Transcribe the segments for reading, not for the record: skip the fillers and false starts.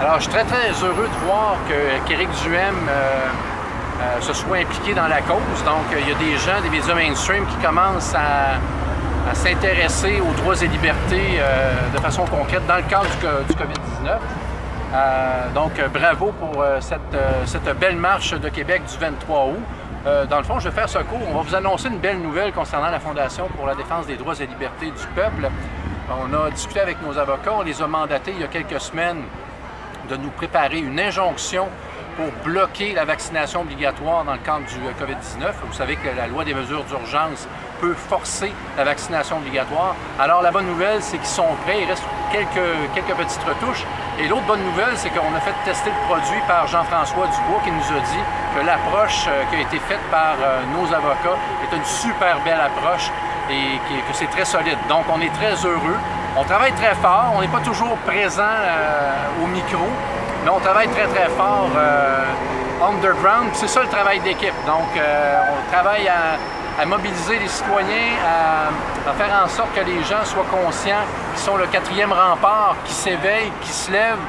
Alors, je suis très heureux de voir qu'Éric Duhem se soit impliqué dans la cause. Donc, il y a des gens, des médias mainstream qui commencent à s'intéresser aux droits et libertés de façon concrète dans le cadre du COVID-19. Donc, bravo pour cette belle marche de Québec du 23 août. Dans le fond, je vais faire ce cours. On va vous annoncer une belle nouvelle concernant la Fondation pour la défense des droits et libertés du peuple. On a discuté avec nos avocats, on les a mandatés il y a quelques semaines de nous préparer une injonction pour bloquer la vaccination obligatoire dans le cadre du COVID-19. Vous savez que la loi des mesures d'urgence peut forcer la vaccination obligatoire. Alors la bonne nouvelle, c'est qu'ils sont prêts, il reste quelques petites retouches. Et l'autre bonne nouvelle, c'est qu'on a fait tester le produit par Jean-François Dubois qui nous a dit que l'approche qui a été faite par nos avocats est une super belle approche et que c'est très solide. Donc on est très heureux. On travaille très fort, on n'est pas toujours présent au micro, mais on travaille très fort underground. C'est ça le travail d'équipe. Donc on travaille à mobiliser les citoyens, à faire en sorte que les gens soient conscients qu'ils sont le quatrième rempart, qui s'éveillent, qui se lèvent.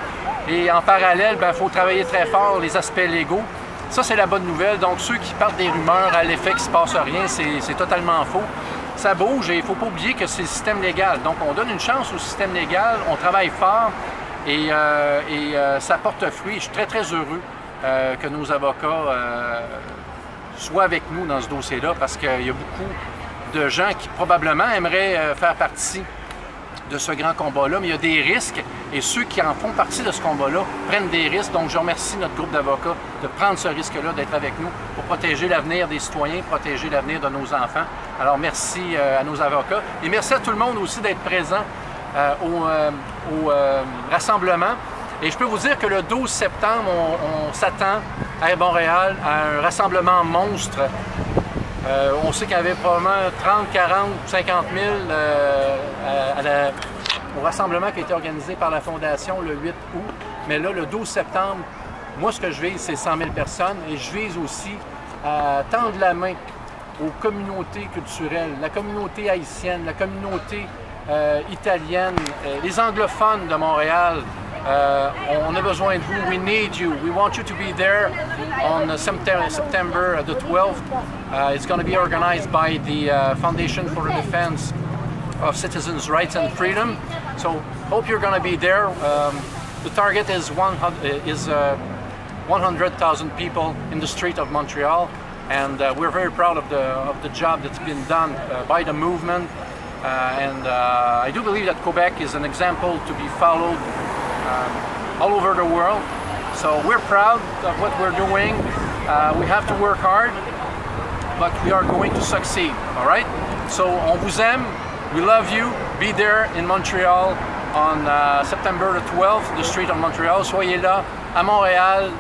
Et en parallèle, il faut travailler très fort les aspects légaux. Ça, c'est la bonne nouvelle. Donc ceux qui partent des rumeurs à l'effet qu'il ne se passe rien, c'est totalement faux. Ça bouge et il ne faut pas oublier que c'est le système légal. Donc on donne une chance au système légal, on travaille fort et ça porte fruit. Je suis très heureux que nos avocats soient avec nous dans ce dossier-là parce qu'il y a beaucoup de gens qui probablement aimeraient faire partie de ce grand combat-là, mais il y a des risques et ceux qui en font partie de ce combat-là prennent des risques. Donc je remercie notre groupe d'avocats de prendre ce risque-là, d'être avec nous pour protéger l'avenir des citoyens, protéger l'avenir de nos enfants. Alors merci à nos avocats et merci à tout le monde aussi d'être présent au rassemblement. Et je peux vous dire que le 12 septembre, on s'attend à Montréal à un rassemblement monstre. On sait qu'il y avait probablement 30, 40, 50 000 au rassemblement qui a été organisé par la Fondation le 8 août. Mais là, le 12 septembre, moi, ce que je vise, c'est 100 000 personnes. Et je vise aussi à tendre la main aux communautés culturelles, la communauté haïtienne, la communauté italienne, les anglophones de Montréal. On a besoin de vous. We need you. We want you to be there on September the 12th. It's going to be organized by the Foundation for the Defense of Citizens' Rights and Freedom. So hope you're going to be there. The target is 100,000 people in the street of Montreal, and we're very proud of the job that's been done by the movement. I do believe that Quebec is an example to be followed all over the world. So we're proud of what we're doing. We have to work hard, but we are going to succeed, all right? So on vous aime, we love you. Be there in Montreal on September the 12th, the street of Montreal. Soyez là à Montréal,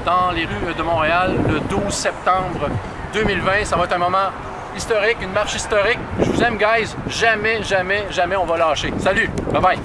dans les rues de Montréal, le 12 septembre 2020. Ça va être un moment historique, une marche historique. Je vous aime, guys. Jamais on va lâcher. Salut, bye bye.